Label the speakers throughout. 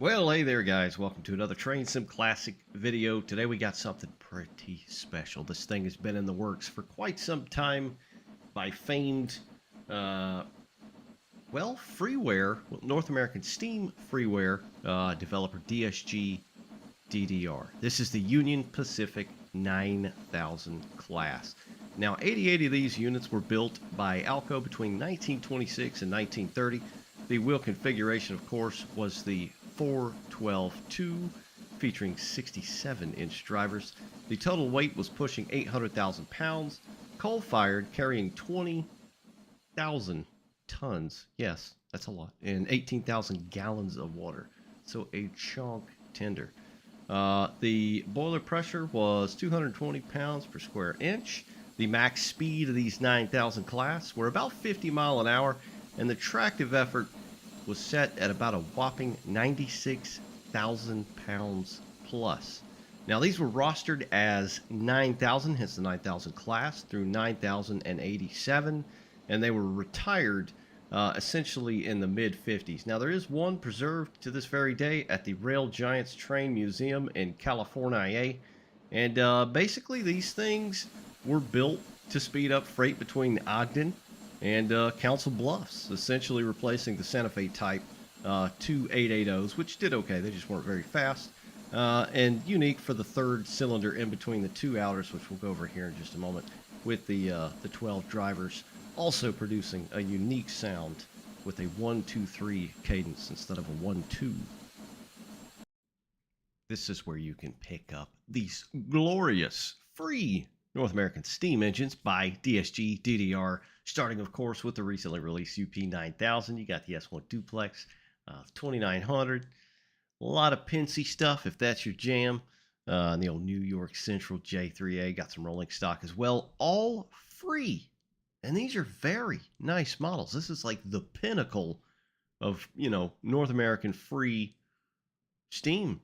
Speaker 1: Well, hey there, guys. Welcome to another Train Sim Classic video. Today we got something pretty special. This thing has been in the works for quite some time by famed, uh, freeware, North American Steam freeware developer DSGDDR. This is the Union Pacific 9000 class. Now, 88 of these units were built by Alco between 1926 and 1930. The wheel configuration, of course, was the 412-2, featuring 67-inch drivers. The total weight was pushing 800,000 pounds, coal-fired, carrying 20,000 tons. Yes, that's a lot. And 18,000 gallons of water. So a chunk tender. The boiler pressure was 220 pounds per square inch. The max speed of these 9000 class were about 50 mile an hour, and the tractive effort was set at about a whopping 96,000 pounds plus. Now, these were rostered as 9000, hence the 9000 class, through 9087, and they were retired essentially in the mid-50s. Now, there is one preserved to this very day at the Rail Giants Train Museum in California, and basically these things were built to speed up freight between Ogden and Council Bluffs, essentially replacing the Santa Fe type 2880s, which did okay. They just weren't very fast, and unique for the third cylinder in between the two outers, which we'll go over here in just a moment, with the 12 drivers also producing a unique sound with a 1-2-3 cadence instead of a 1-2. This is where you can pick up these glorious free North American steam engines by DSGDDR, starting, of course, with the recently released UP9000. You got the S1 Duplex, 2900. A lot of Pincy stuff, if that's your jam. And the old New York Central J3A. Got some rolling stock as well. All free. And these are very nice models. This is like the pinnacle of, North American free steam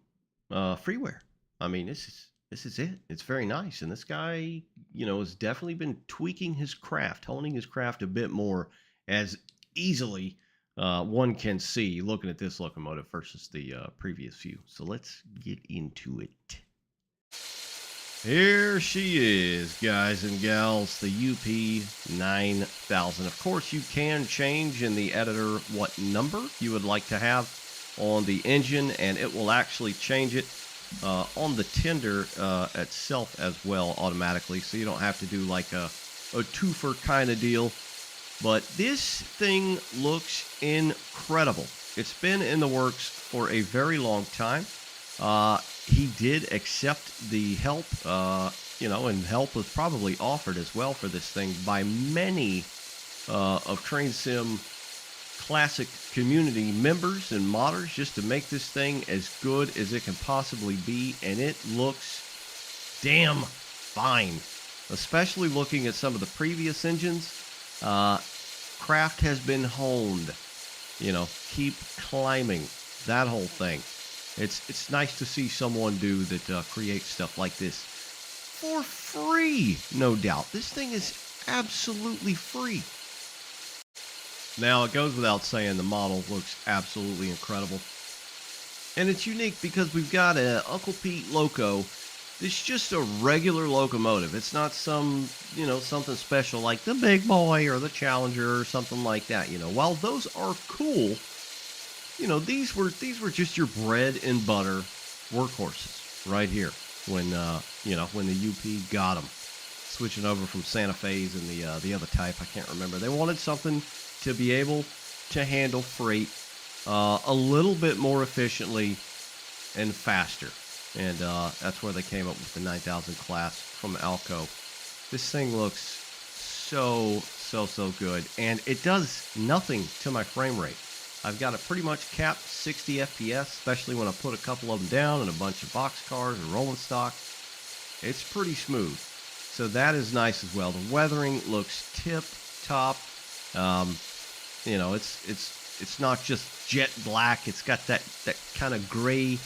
Speaker 1: freeware. I mean, this is it. It's very nice. And this guy, has definitely been tweaking his craft, honing his craft a bit more, as easily one can see looking at this locomotive versus the previous few. So let's get into it. Here she is, guys and gals, the UP9000. Of course, you can change in the editor what number you would like to have on the engine, and it will actually change it on the tender itself as well automatically, so you don't have to do like a twofer kind of deal. But this thing looks incredible. It's been in the works for a very long time. He did accept the help, and help was probably offered as well for this thing by many of Train Sim Classic community members and modders, just to make this thing as good as it can possibly be, and it looks damn fine. Especially looking at some of the previous engines, craft has been honed. Keep climbing, that whole thing. It's nice to see someone do that, create stuff like this for free, no doubt. This thing is absolutely free. Now, it goes without saying, the model looks absolutely incredible. And it's unique because we've got a Uncle Pete Loco. It's just a regular locomotive. It's not some, something special like the Big Boy or the Challenger or something like that. While those are cool, these were just your bread and butter workhorses right here when the UP got them. Switching over from Santa Fe's and the other type, I can't remember. They wanted something to be able to handle freight a little bit more efficiently and faster. And that's where they came up with the 9000 class from Alco. This thing looks so good. And it does nothing to my frame rate. I've got it pretty much capped 60 FPS, especially when I put a couple of them down and a bunch of boxcars or rolling stock. It's pretty smooth. So that is nice as well. The weathering looks tip top. It's not just jet black. It's got that kind of gray,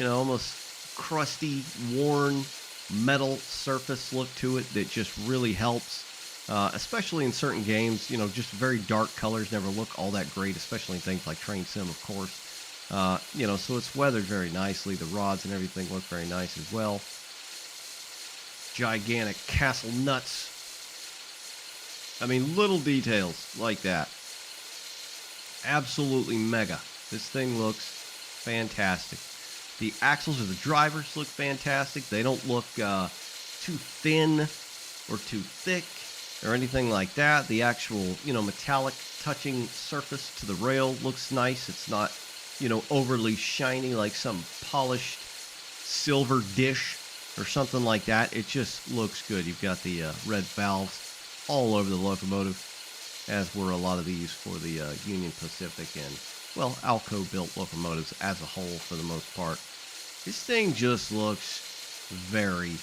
Speaker 1: almost crusty, worn metal surface look to it that just really helps, especially in certain games. Just very dark colors never look all that great, especially in things like Train Sim, of course. You know, so it's weathered very nicely. The rods and everything look very nice as well. Gigantic castle nuts. I mean, little details like that. Absolutely mega. This thing looks fantastic. The axles of the drivers look fantastic. They don't look too thin or too thick or anything like that. The actual, you know, metallic touching surface to the rail looks nice. It's not, you know, overly shiny like some polished silver dish or something like that. It just looks good. You've got the red valves all over the locomotive, as were a lot of these for the Union Pacific and, well, Alco built locomotives as a whole for the most part. This thing just looks very,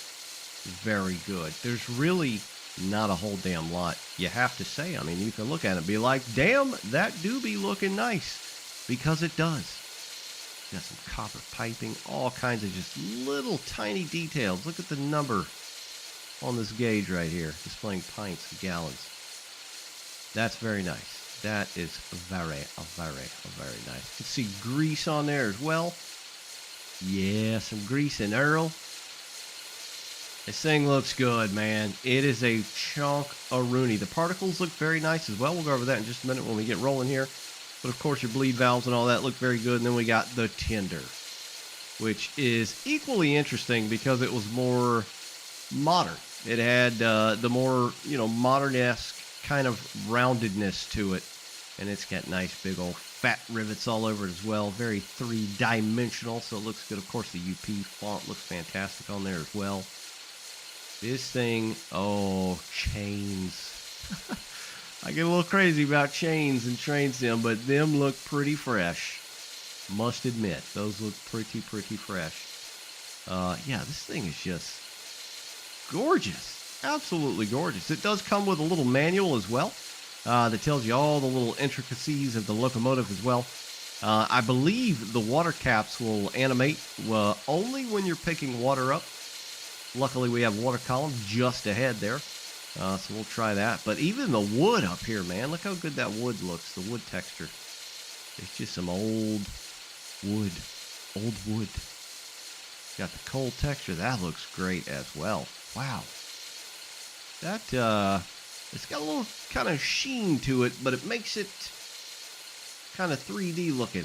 Speaker 1: very good. There's really not a whole damn lot you have to say. I mean, you can look at it and be like, damn, that do be looking nice, because it does. Got some copper piping, all kinds of just little tiny details. Look at the number on this gauge right here, displaying pints and gallons. That's very nice. That is very, very nice. You can see grease on there as well. Yeah, some grease and Earl. This thing looks good, man. It is a chunk-a-rooney. The particles look very nice as well. We'll go over that in just a minute when we get rolling here. But of course, your bleed valves and all that look very good. And then we got the tender, which is equally interesting because it was more modern. It had the more, you know, modern-esque kind of roundedness to it. And it's got nice big old fat rivets all over it as well. Very three-dimensional, so it looks good. Of course, the UP font looks fantastic on there as well. This thing, oh, chains. I get a little crazy about chains and train sim, but them look pretty fresh. Must admit, those look pretty fresh. Yeah, this thing is just gorgeous. Absolutely gorgeous. It does come with a little manual as well that tells you all the little intricacies of the locomotive as well. I believe the water caps will animate only when you're picking water up. Luckily, we have water column just ahead there. So we'll try that. But even the wood up here, man, look how good that wood looks. The wood texture. It's just some old wood. Old wood. Got the cold texture. That looks great as well. Wow. That, it's got a little kind of sheen to it, but it makes it kind of 3D looking.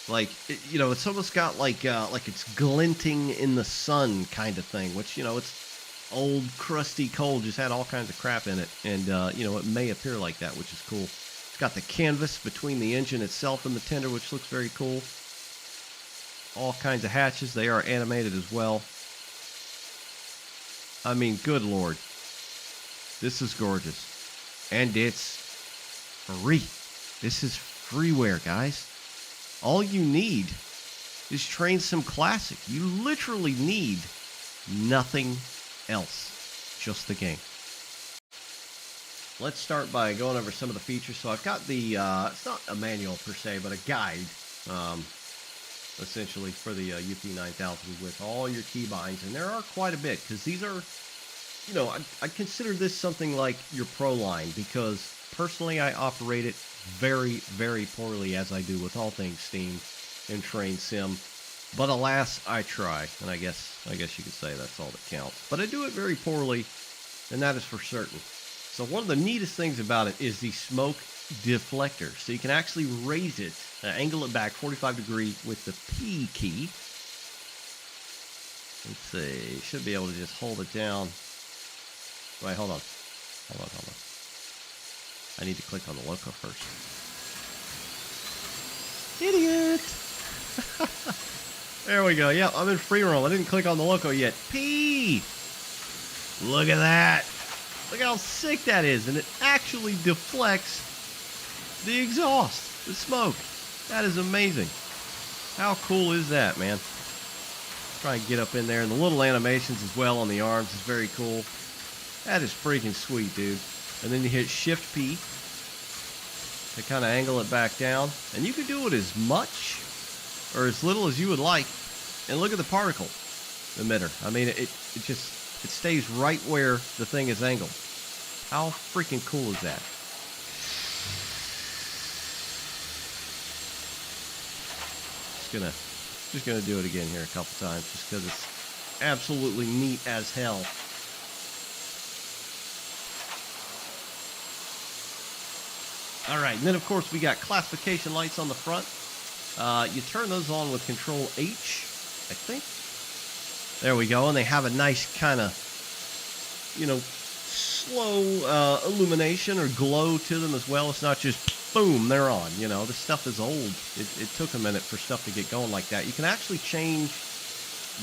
Speaker 1: Like, you know, it's almost got like it's glinting in the sun kind of thing, which, you know, it's old, crusty coal, just had all kinds of crap in it. And, you know, it may appear like that, which is cool. It's got the canvas between the engine itself and the tender, which looks very cool. All kinds of hatches. They are animated as well. I mean, good Lord. This is gorgeous. And it's free. This is freeware, guys. All you need is Train Sim Classic. You literally need nothing else, just the game. Let's start by going over some of the features. So I've got the, it's not a manual per se, but a guide, essentially for the UP9000 with all your keybinds. And there are quite a bit, because these are, you know, I consider this something like your Pro line, because personally I operate it very poorly, as I do with all things Steam and Train Sim. But alas, I try, and I guess you could say that's all that counts. But I do it very poorly, and that is for certain. So one of the neatest things about it is the smoke deflector. So you can actually raise it, angle it back 45 degree with the P key. Let's see, should be able to just hold it down. Wait, hold on. I need to click on the loco first. Idiot! There we go. Yep, I'm in free roll. I didn't click on the loco yet. P! Look at that. Look how sick that is. And it actually deflects the exhaust, the smoke. That is amazing. How cool is that, man? Try and get up in there. And the little animations as well on the arms is very cool. That is freaking sweet, dude. And then you hit Shift P to kind of angle it back down. And you can do it as much or as little as you would like. And look at the particle emitter. I mean, it stays right where the thing is angled. How freaking cool is that? just gonna do it again here a couple times, just because it's absolutely neat as hell. All right, and then of course we got classification lights on the front. You turn those on with Control H, I think. There we go, and they have a nice kind of, slow illumination or glow to them as well. It's not just boom, they're on. This stuff is old. It took a minute for stuff to get going like that. You can actually change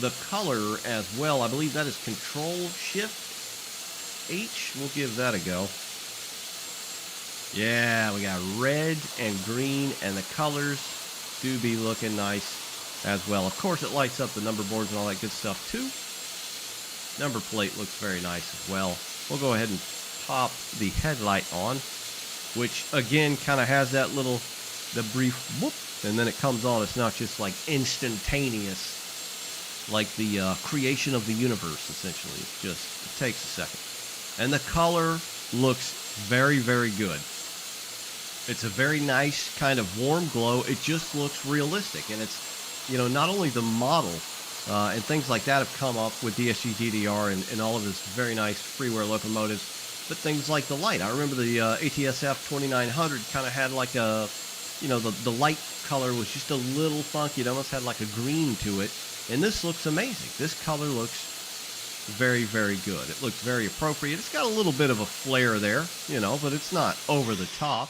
Speaker 1: the color as well. I believe that is Control Shift H. We'll give that a go. Yeah, we got red and green, and the colors do be looking nice as well. Of course, it lights up the number boards and all that good stuff too. Number plate looks very nice as well. We'll go ahead and pop the headlight on, which again kind of has that the brief whoop, and then it comes on. It's not just like instantaneous, like the creation of the universe, essentially. It takes a second. And the color looks very, very good. It's a very nice kind of warm glow. It just looks realistic. And it's, not only the model and things like that have come up with DSGDDR and all of this very nice freeware locomotives, but things like the light. I remember the ATSF 2900 kind of had like a, the light color was just a little funky. It almost had like a green to it. And this looks amazing. This color looks very, very good. It looks very appropriate. It's got a little bit of a flare there, but it's not over the top.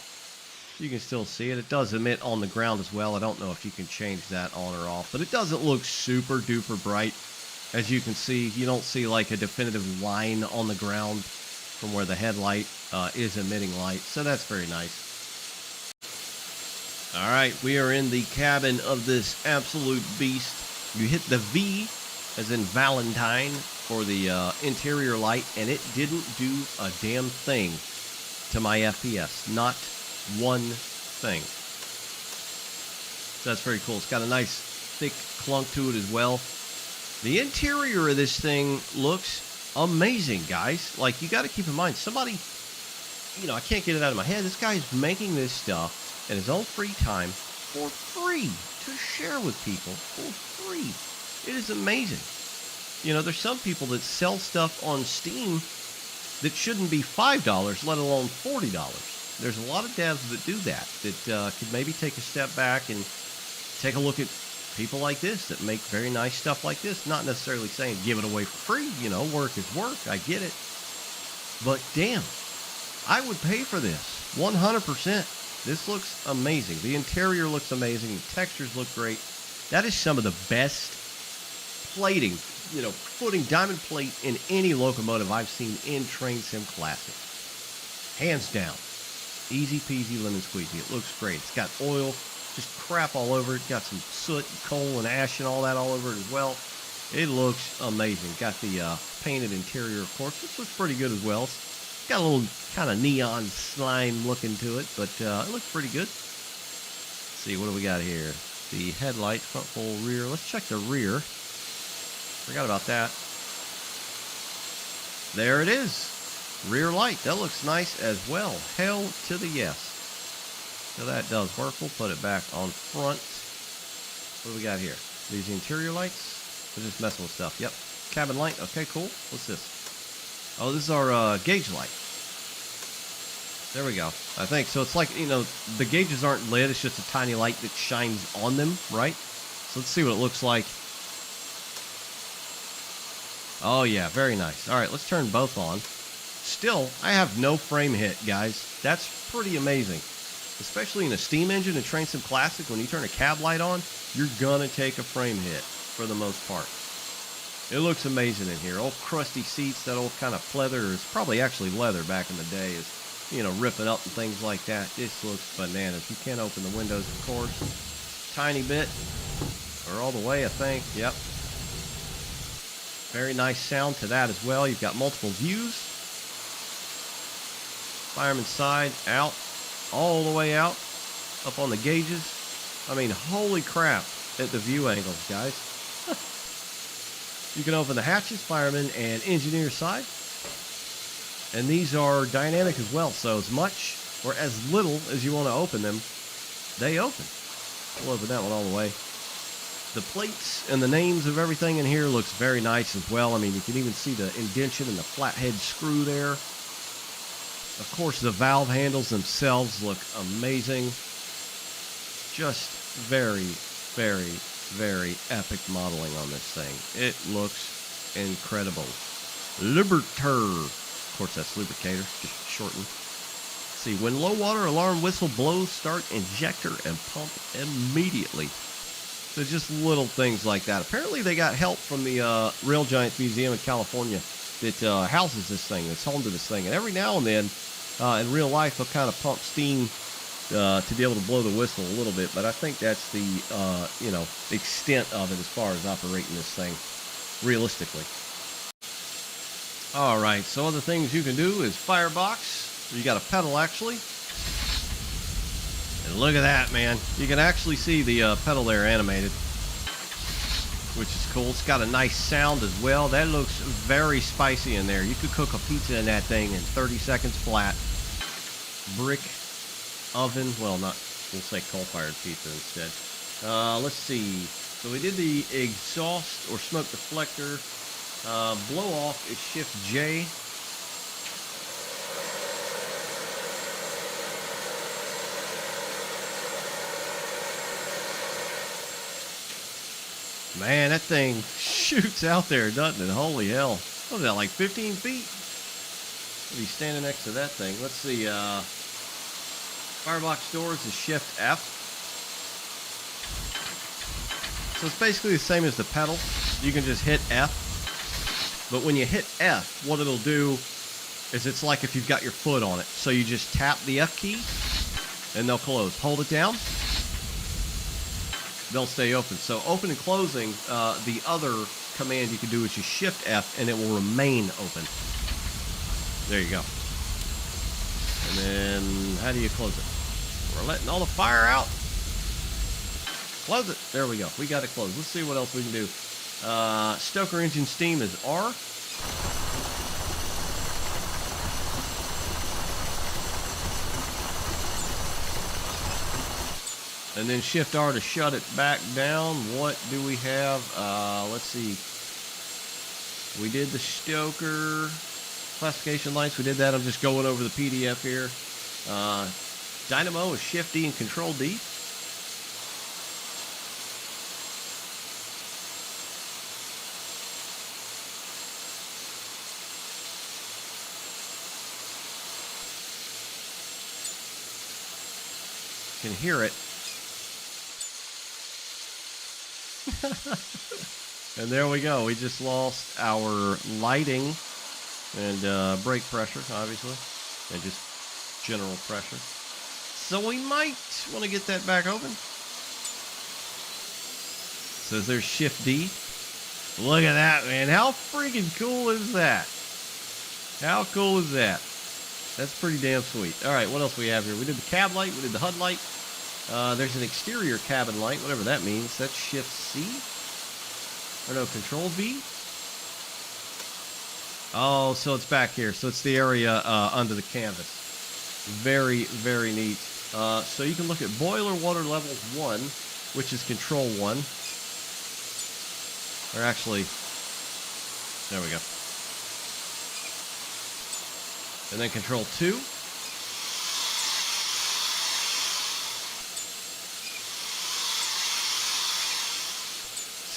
Speaker 1: You can still see it. It does emit on the ground as well. I don't know if you can change that on or off, but it doesn't look super duper bright. As you can see, you don't see like a definitive line on the ground from where the headlight is emitting light. So that's very nice. All right, we are in the cabin of this absolute beast. You hit the V as in Valentine for the interior light, and it didn't do a damn thing to my FPS. Not one thing. So that's very cool. It's got a nice thick clunk to it as well. The interior of this thing looks amazing, guys. Like, you got to keep in mind, somebody, I can't get it out of my head. This guy is making this stuff in his own free time for free to share with people for free. It is amazing. There's some people that sell stuff on Steam that shouldn't be $5, let alone $40. There's a lot of devs that do that could maybe take a step back and take a look at people like this that make very nice stuff like this. Not necessarily saying give it away for free. Work is work. I get it. But damn, I would pay for this 100%. This looks amazing. The interior looks amazing. The textures look great. That is some of the best plating, footing diamond plate in any locomotive I've seen in Train Sim Classic. Hands down. Easy peasy lemon squeezy. It looks great. It's got oil, just crap all over it. Got some soot, coal, and ash and all that all over it as well. It looks amazing. Got the painted interior, of course. This looks pretty good as well. It's got a little kind of neon slime looking to it, but it looks pretty good. Let's see, what do we got here? The headlight, front, full, rear. Let's check the rear. Forgot about that. There it is. Rear light. That looks nice as well. Hell to the yes. So that does work. We'll put it back on front. What do we got here? These interior lights? We're just messing with stuff. Yep. Cabin light. Okay, cool. What's this? Oh, this is our gauge light. There we go. I think. So it's like, the gauges aren't lit. It's just a tiny light that shines on them, right? So let's see what it looks like. Oh, yeah. Very nice. All right, let's turn both on. Still, I have no frame hit, guys. That's pretty amazing. Especially in a steam engine in Train Sim Classic, when you turn a cab light on, you're going to take a frame hit for the most part. It looks amazing in here. Old crusty seats, that old kind of pleather, is probably actually leather back in the day, is, ripping up and things like that. This looks bananas. You can't open the windows, of course. Tiny bit, or all the way, I think. Yep. Very nice sound to that as well. You've got multiple views. Fireman's side, out, all the way out, up on the gauges. I mean, holy crap at the view angles, guys. You can open the hatches, fireman and engineer side. And these are dynamic as well, so as much or as little as you want to open them, they open. We'll open that one all the way. The plates and the names of everything in here looks very nice as well. I mean, you can even see the indention and the flathead screw there. Of course, the valve handles themselves look amazing. Just very, very, very epic modeling on this thing. It looks incredible. Liberter. Of course, that's lubricator, just shortened. See, when low water alarm whistle blows, start injector and pump immediately. So just little things like that. Apparently they got help from the Rail Giants Museum in California that houses this thing, that's home to this thing. And every now and then, in real life, they'll kind of pump steam to be able to blow the whistle a little bit. But I think that's the, extent of it as far as operating this thing realistically. All right, so other things you can do is firebox. You got a pedal, actually. And look at that, man. You can actually see the pedal there animated, which is cool. It's got a nice sound as well. That looks very spicy in there. You could cook a pizza in that thing in 30 seconds flat. Brick oven. Well, not, we'll say coal-fired pizza instead. Let's see. So we did the exhaust or smoke deflector. Blow off is Shift J. Man, that thing shoots out there, doesn't it? Holy hell. What is that, like 15 feet? I'll be standing next to that thing. Let's see. Firebox doors is Shift F. So it's basically the same as the pedal. You can just hit F. But when you hit F, what it'll do is it's like if you've got your foot on it. So you just tap the F key and they'll close. Hold it down. They'll stay open. So open and closing, the other command you can do is just Shift F and it will remain open. There you go. And then how do you close it? We're letting all the fire out. Close it. There we go. We got it closed. Let's see what else we can do. Stoker engine steam is R. And then Shift R to shut it back down. What do we have? Let's see. We did the Stoker classification lights. We did that. I'm just going over the PDF here. Dynamo is Shift D and Control D. You can hear it. And there we go. We just lost our lighting and brake pressure, obviously, and just general pressure. So we might want to get that back open. So there's Shift D. Look at that, man. How freaking cool is that? How cool is that? That's pretty damn sweet. All right, what else do we have here? We did the cab light. We did the HUD light. There's an exterior cabin light, whatever that means. That's Shift C. Or no, Control V. Oh, so it's back here. So it's the area under the canvas. Very, very neat. So you can look at boiler water level 1, which is Control 1. Or actually, there we go. And then Control 2.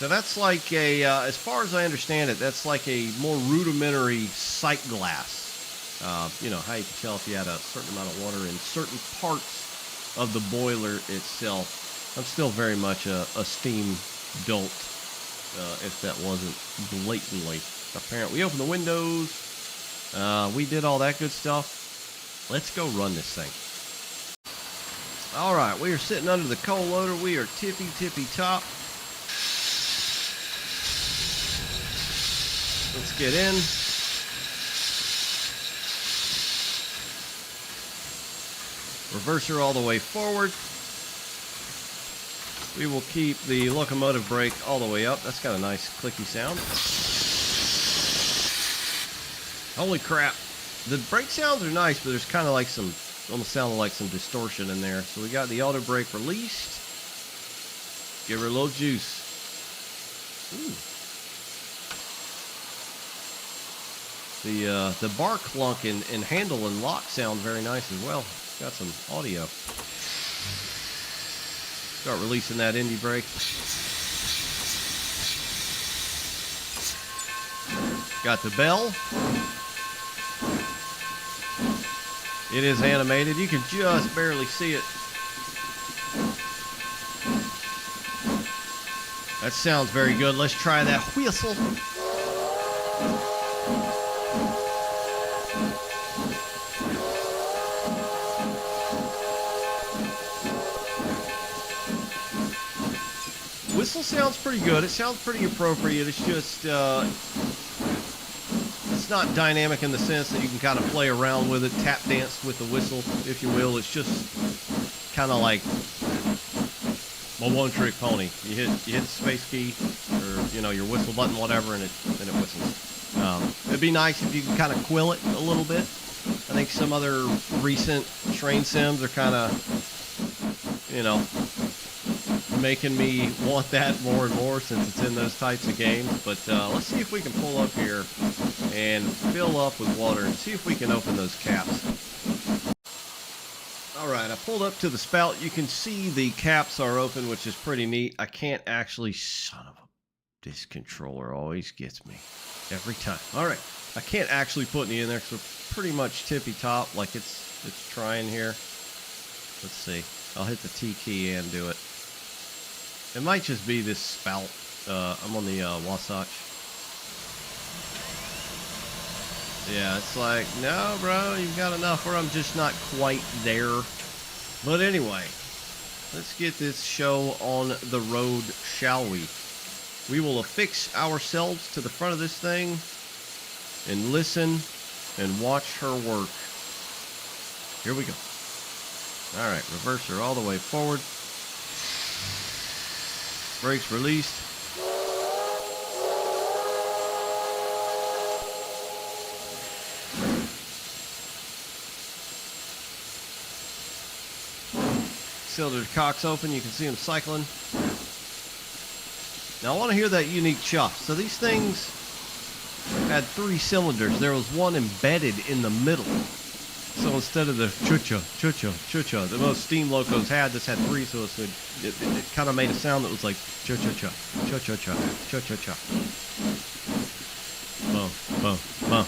Speaker 1: So that's like a, as far as I understand it, that's like a more rudimentary sight glass. You know, how you can tell if you had a certain amount of water in certain parts of the boiler itself. I'm still very much a steam dolt, if that wasn't blatantly apparent. We opened the windows. We did all that good stuff. Let's go run this thing. All right, we are sitting under the coal loader. We are tippy top. Let's get in. Reverser all the way forward. We will keep the locomotive brake all the way up. That's got a nice clicky sound. Holy crap. The brake sounds are nice, but there's kind of like some, almost sounded like some distortion in there. So we got the auto brake released. Give her a little juice. Ooh. The bar clunk and handle and lock sound very nice as well. Got some audio. Start releasing that indie brake. Got the bell. It is animated. You can just barely see it. That sounds very good. Let's try that whistle. Whistle sounds pretty good. It sounds pretty appropriate. It's just, it's not dynamic in the sense that you can kind of play around with it, tap dance with the whistle, if you will. It's just kind of like a one-trick pony. You hit the space key, or your whistle button, whatever, and it whistles. It'd be nice if you could kind of quill it a little bit. I think some other recent train sims are kind of, making me want that more and more since it's in those types of games. But let's see if we can pull up here and fill up with water and see if we can open those caps. Alright, I pulled up to the spout. You can see the caps are open, which is pretty neat. I can't actually... Son of a... This controller always gets me. Every time. Alright, I can't actually put any in there because we're pretty much tippy top like it's trying here. Let's see. I'll hit the T key and do it. It might just be this spout. I'm on the Wasatch. Yeah, it's like, no, bro, you've got enough where I'm just not quite there. But anyway, let's get this show on the road, shall we? We will affix ourselves to the front of this thing and listen and watch her work. Here we go. All right, reverser all the way forward. Brakes released. Cylinder cocks open. You can see them cycling. Now I want to hear that unique chuff. So these things had 3 cylinders. There was one embedded in the middle. So instead of the chucha, chucha, chucha that most steam locos had, this had 3, so it kind of made a sound that was like cha-cha-cha, cha-cha-cha, cha-cha-cha. Boom, boom, boom,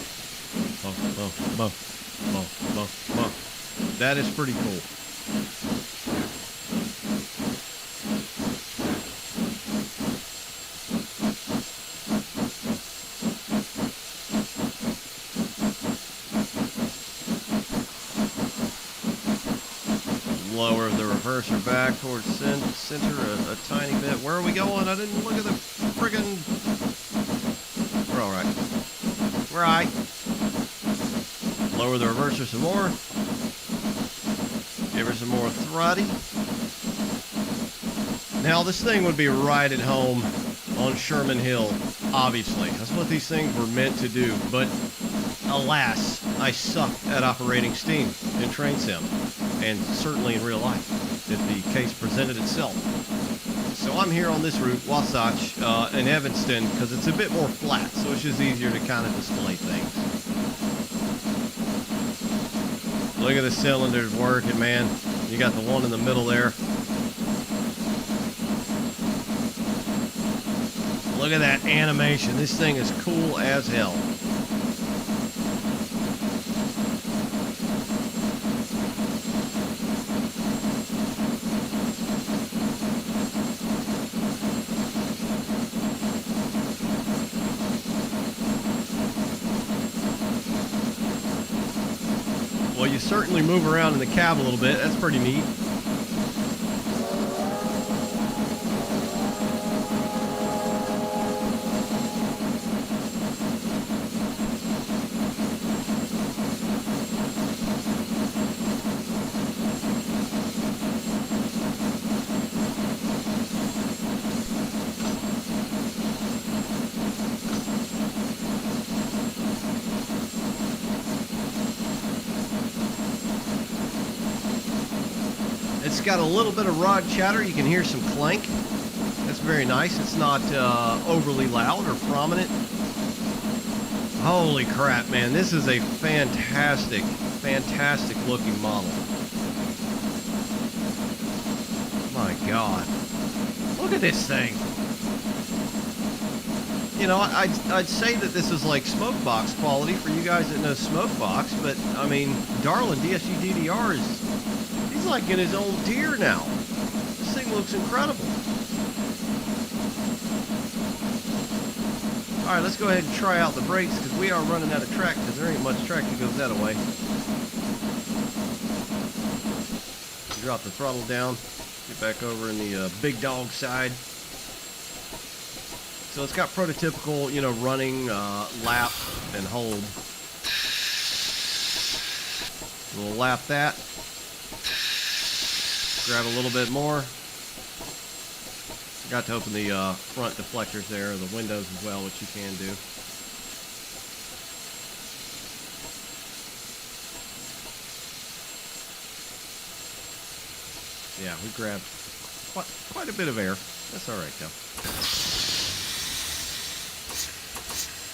Speaker 1: boom, boom, boom, boom, boom, boom. That is pretty cool. Lower the reverser back towards center a tiny bit. Where are we going? I didn't look at the friggin'... We're alright. We're alright. Lower the reverser some more. Give her some more throtty. Now this thing would be right at home on Sherman Hill, obviously. That's what these things were meant to do. But alas, I suck at operating steam in train sim. And certainly in real life, if the case presented itself. So I'm here on this route, Wasatch, in Evanston, because it's a bit more flat, so it's just easier to kind of display things. Look at the cylinders working, man. You got the one in the middle there. Look at that animation. This thing is cool as hell. Well, you certainly move around in the cab a little bit. That's pretty neat. It's got a little bit of rod chatter. You can hear some clank. That's very nice. It's not overly loud or prominent. Holy crap, man. This is a fantastic, fantastic looking model. My God. Look at this thing. You know, I'd say that this is like Smokebox quality for you guys that know Smokebox, but I mean, darling, DSGDDR he's like in his own tier now. This thing looks incredible. All right, let's go ahead and try out the brakes because we are running out of track because there ain't much track that goes that way. Drop the throttle down, get back over in the big dog side. So it's got prototypical, you know, running, lap, and hold. We'll lap that. Grab a little bit more. Forgot to open the front deflectors there, the windows as well, which you can do. Yeah, we grabbed quite a bit of air. That's all right, though.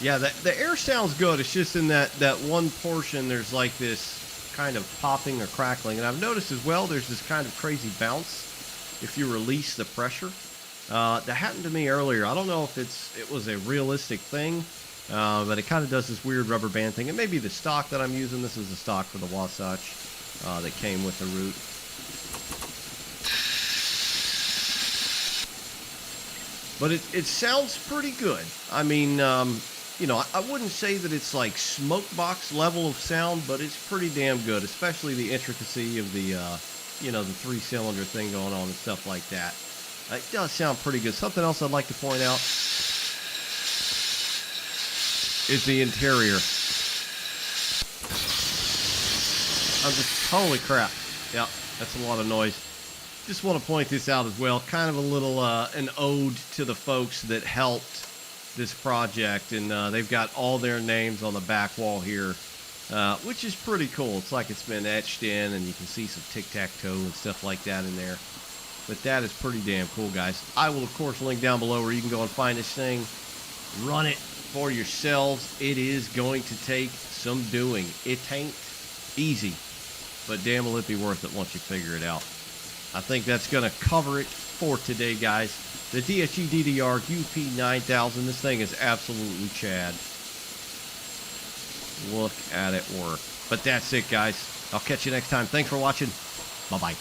Speaker 1: Yeah, the air sounds good. It's just in that one portion, there's like this kind of popping or crackling. And I've noticed as well, there's this kind of crazy bounce if you release the pressure. That happened to me earlier. I don't know if it was a realistic thing, but it kind of does this weird rubber band thing. It may be the stock that I'm using. This is the stock for the Wasatch that came with the root. But it sounds pretty good. I mean, you know, I wouldn't say that it's like Smokebox level of sound, but it's pretty damn good, especially the intricacy of the, you know, the 3-cylinder thing going on and stuff like that. It does sound pretty good. Something else I'd like to point out is the interior. Holy crap. Yeah, that's a lot of noise. Just want to point this out as well. Kind of a little, an ode to the folks that helped this project, and they've got all their names on the back wall here, which is pretty cool. It's like it's been etched in, and you can see some tic-tac-toe and stuff like that in there. But that is pretty damn cool, guys. I will, of course, link down below where you can go and find this thing. Run it for yourselves. It is going to take some doing. It ain't easy, but damn will it be worth it once you figure it out. I think that's going to cover it for today, guys. The DSGDDR UP9000. This thing is absolutely Chad. Look at it work. But that's it, guys. I'll catch you next time. Thanks for watching. Bye-bye.